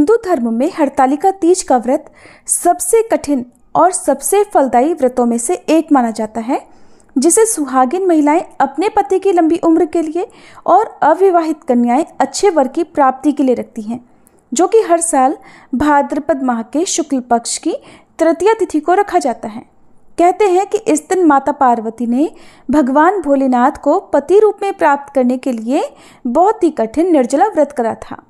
हिंदू धर्म में हरतालिका तीज का व्रत सबसे कठिन और सबसे फलदायी व्रतों में से एक माना जाता है, जिसे सुहागिन महिलाएं अपने पति की लंबी उम्र के लिए और अविवाहित कन्याएं अच्छे वर की प्राप्ति के लिए रखती हैं, जो कि हर साल भाद्रपद माह के शुक्ल पक्ष की तृतीया तिथि को रखा जाता है। कहते हैं कि इस दिन माता पार्वती ने भगवान भोलेनाथ को पति रूप में प्राप्त करने के लिए बहुत ही कठिन निर्जला व्रत करा था।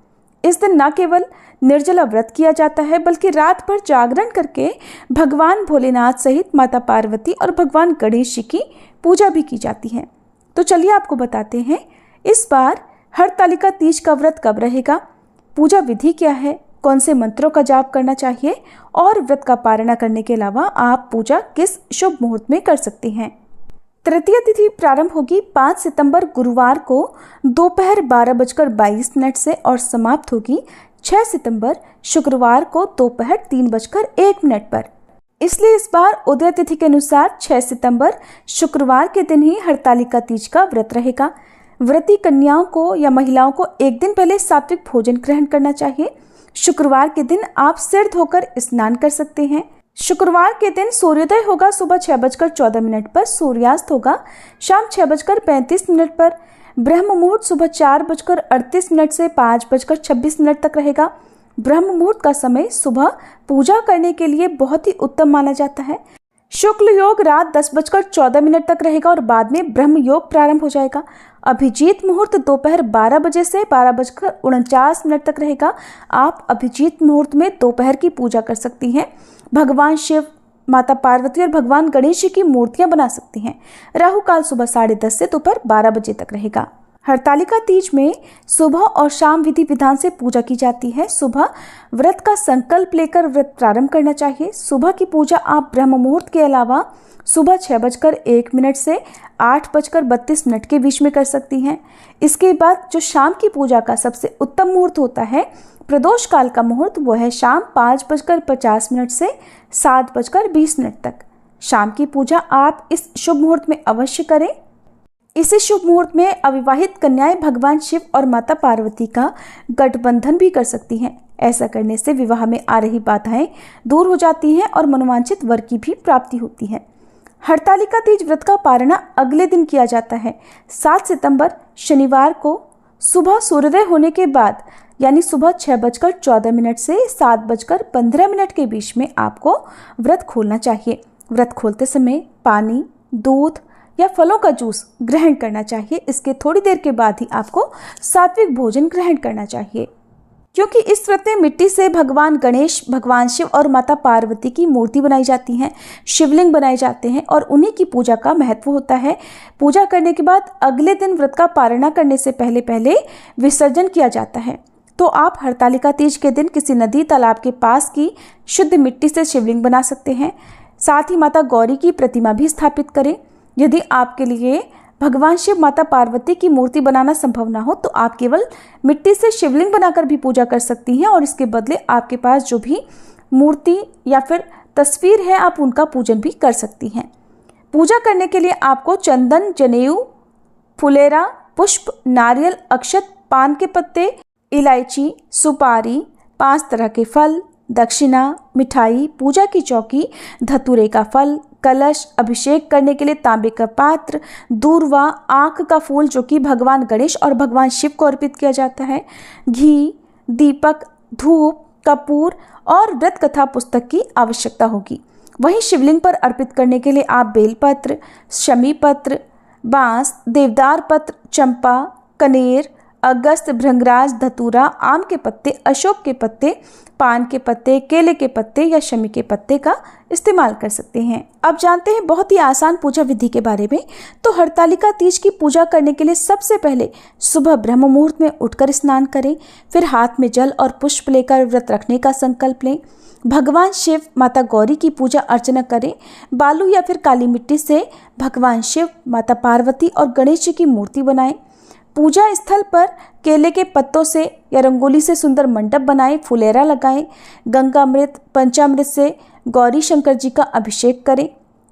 इस दिन न केवल निर्जला व्रत किया जाता है, बल्कि रात भर जागरण करके भगवान भोलेनाथ सहित माता पार्वती और भगवान गणेश जी की पूजा भी की जाती है। तो चलिए आपको बताते हैं इस बार हरतालिका तीज का व्रत कब रहेगा, पूजा विधि क्या है, कौन से मंत्रों का जाप करना चाहिए और व्रत का पारणा करने के अलावा आप पूजा किस शुभ मुहूर्त में कर सकते हैं। तृतीया तिथि प्रारंभ होगी 5 सितंबर गुरुवार को दोपहर 12:22 से और समाप्त होगी 6 सितंबर शुक्रवार को दोपहर 3:01 पर। इसलिए इस बार उदय तिथि के अनुसार 6 सितंबर शुक्रवार के दिन ही हरतालिका तीज का व्रत रहेगा। व्रती कन्याओं को या महिलाओं को एक दिन पहले सात्विक भोजन ग्रहण करना चाहिए। शुक्रवार के दिन आप सिर धोकर स्नान कर सकते हैं। शुक्रवार के दिन सूर्योदय होगा सुबह 6:14 पर, सूर्यास्त होगा शाम 6:35 पर। ब्रह्म मुहूर्त सुबह 4:38 से 5:26 तक रहेगा। ब्रह्म मुहूर्त का समय सुबह पूजा करने के लिए बहुत ही उत्तम माना जाता है। शुक्ल योग रात 10:14 तक रहेगा और बाद में ब्रह्म योग प्रारंभ हो जाएगा। अभिजीत मुहूर्त दोपहर 12 बजे से 12:49 तक रहेगा। आप अभिजीत मुहूर्त में दोपहर की पूजा कर सकती हैं। भगवान शिव, माता पार्वती और भगवान गणेश जी की मूर्तियां बना सकती हैं। राहु काल सुबह 10:30 से दोपहर 12 बजे तक रहेगा। हरतालिका तीज में सुबह और शाम विधि विधान से पूजा की जाती है। सुबह व्रत का संकल्प लेकर व्रत प्रारंभ करना चाहिए। सुबह की पूजा आप ब्रह्म मुहूर्त के अलावा सुबह 6:01 से 8:32 के बीच में कर सकती हैं। इसके बाद जो शाम की पूजा का सबसे उत्तम मुहूर्त होता है, प्रदोष काल का मुहूर्त, वो है शाम 5:50 से 7:20 तक। शाम की पूजा आप इस शुभ मुहूर्त में अवश्य करें। इसी शुभ मुहूर्त में अविवाहित कन्याएं भगवान शिव और माता पार्वती का गठबंधन भी कर सकती हैं। ऐसा करने से विवाह में आ रही बाधाएं दूर हो जाती हैं और मनोवांछित वर की भी प्राप्ति होती है। हरतालिका तीज व्रत का पारणा अगले दिन किया जाता है। 7 सितंबर शनिवार को सुबह सूर्योदय होने के बाद, यानी सुबह 6:14 से 7:15 के बीच में आपको व्रत खोलना चाहिए। व्रत खोलते समय पानी, दूध या फलों का जूस ग्रहण करना चाहिए। इसके थोड़ी देर के बाद ही आपको सात्विक भोजन ग्रहण करना चाहिए, क्योंकि इस व्रत में मिट्टी से भगवान गणेश, भगवान शिव और माता पार्वती की मूर्ति बनाई जाती हैं, शिवलिंग बनाए जाते हैं और उन्हीं की पूजा का महत्व होता है। पूजा करने के बाद अगले दिन व्रत का पारणा करने से पहले पहले विसर्जन किया जाता है। तो आप हरतालिका तीज के दिन किसी नदी, तालाब के पास की शुद्ध मिट्टी से शिवलिंग बना सकते हैं। साथ ही माता गौरी की प्रतिमा भी स्थापित करें। यदि आपके लिए भगवान शिव, माता पार्वती की मूर्ति बनाना संभव ना हो, तो आप केवल मिट्टी से शिवलिंग बनाकर भी पूजा कर सकती हैं और इसके बदले आपके पास जो भी मूर्ति या फिर तस्वीर है, आप उनका पूजन भी कर सकती हैं। पूजा करने के लिए आपको चंदन, जनेऊ, फुलेरा, पुष्प, नारियल, अक्षत, पान के पत्ते, इलायची, सुपारी, 5 तरह के फल, दक्षिणा, मिठाई, पूजा की चौकी, धतूरे का फल, कलश, अभिषेक करने के लिए तांबे का पात्र, दूर्वा, आंख का फूल जो कि भगवान गणेश और भगवान शिव को अर्पित किया जाता है, घी, दीपक, धूप, कपूर और व्रत कथा पुस्तक की आवश्यकता होगी। वहीं शिवलिंग पर अर्पित करने के लिए आप बेलपत्र, शमी पत्र, बांस, देवदार पत्र, चंपा, कनेर, अगस्त, भृंगराज, धतूरा, आम के पत्ते, अशोक के पत्ते, पान के पत्ते, केले के पत्ते या शमी के पत्ते का इस्तेमाल कर सकते हैं। अब जानते हैं बहुत ही आसान पूजा विधि के बारे में। तो हरतालिका तीज की पूजा करने के लिए सबसे पहले सुबह ब्रह्म मुहूर्त में उठकर स्नान करें। फिर हाथ में जल और पुष्प लेकर व्रत रखने का संकल्प लें। भगवान शिव, माता गौरी की पूजा अर्चना करें। बालू या फिर काली मिट्टी से भगवान शिव, माता पार्वती और गणेश जी की मूर्ति बनाएं। पूजा स्थल पर केले के पत्तों से या रंगोली से सुंदर मंडप बनाएं, फुलेरा लगाएं। गंगामृत, पंचामृत से गौरी शंकर जी का अभिषेक करें।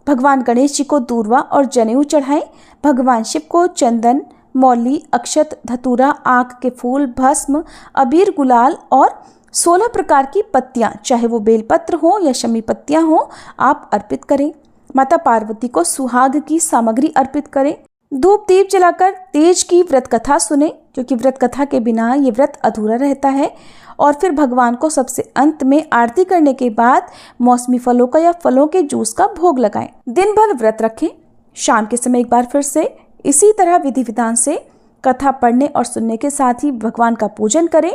भगवान गणेश जी को दूर्वा और जनेऊ चढ़ाएं। भगवान शिव को चंदन, मौली, अक्षत, धतूरा, आक के फूल, भस्म, अबीर, गुलाल और 16 प्रकार की पत्तियां, चाहे वो बेलपत्र हो या शमी पत्तियां हो, आप अर्पित करें। माता पार्वती को सुहाग की सामग्री अर्पित करें। धूप दीप जलाकर तीज की व्रत कथा सुने, क्योंकि व्रत कथा के बिना ये व्रत अधूरा रहता है। और फिर भगवान को सबसे अंत में आरती करने के बाद मौसमी फलों का या फलों के जूस का भोग लगाएं। दिन भर व्रत रखें। शाम के समय एक बार फिर से इसी तरह विधि विधान से कथा पढ़ने और सुनने के साथ ही भगवान का पूजन करें।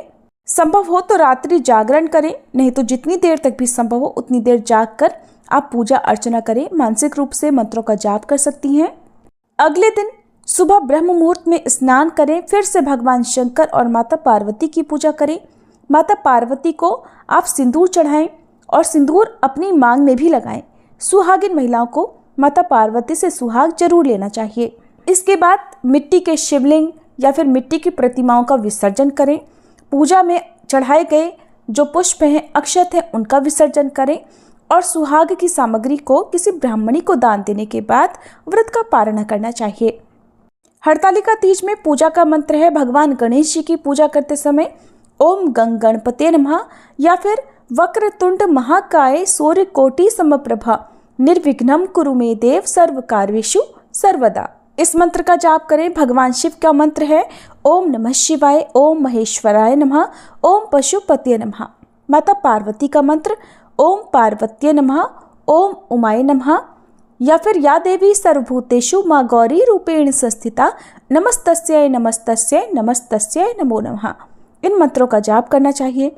संभव हो तो रात्रि जागरण करें, नहीं तो जितनी देर तक भी संभव हो उतनी देर जाग कर आप पूजा अर्चना करें। मानसिक रूप से मंत्रों का जाप कर सकती हैं। अगले दिन सुबह ब्रह्म मुहूर्त में स्नान करें। फिर से भगवान शंकर और माता पार्वती की पूजा करें। माता पार्वती को आप सिंदूर चढ़ाएं और सिंदूर अपनी मांग में भी लगाएं। सुहागिन महिलाओं को माता पार्वती से सुहाग जरूर लेना चाहिए। इसके बाद मिट्टी के शिवलिंग या फिर मिट्टी की प्रतिमाओं का विसर्जन करें। पूजा में चढ़ाए गए जो पुष्प हैं, अक्षत हैं, उनका विसर्जन करें और सुहाग की सामग्री को किसी ब्राह्मणी को दान देने के बाद व्रत का पारण करना चाहिए। हरतालिका तीज में पूजा का मंत्र है, भगवान गणेश जी की पूजा करते समय ओम गंग गणपते नमः या फिर वक्रतुंड महाकाय सूर्यकोटि समप्रभा निर्विघ्नं कुरु मे देव सर्व कार्येषु सर्वदा। इस मंत्र का जाप करें। भगवान शिव का मंत्र है ओम नमः शिवाय, ओम महेश्वराय नमः, ओम पशुपतये नमः। माता पार्वती का मंत्र ओम पार्वत्ये नमः, ओम उमाय नमः या फिर या देवी सर्वभूतेषु माँ गौरी रूपेण संस्थिता नमस्तस्यै नमस्तस्यै नमस्तस्यै नमो नमः। इन मंत्रों का जाप करना चाहिए।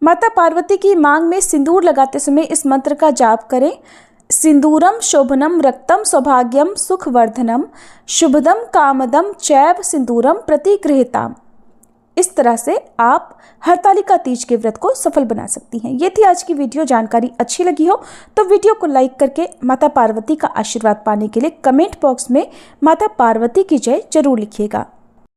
माता पार्वती की मांग में सिंदूर लगाते समय इस मंत्र का जाप करें। सिंदूरम शोभनम रक्तम सौभाग्यम सुखवर्धनम शुभदम कामदम चैव सिंदूरम प्रतिगृहीताम। इस तरह से आप हरतालिका तीज के व्रत को सफल बना सकती हैं। ये थी आज की वीडियो। जानकारी अच्छी लगी हो तो वीडियो को लाइक करके माता पार्वती का आशीर्वाद पाने के लिए कमेंट बॉक्स में माता पार्वती की जय जरूर लिखिएगा।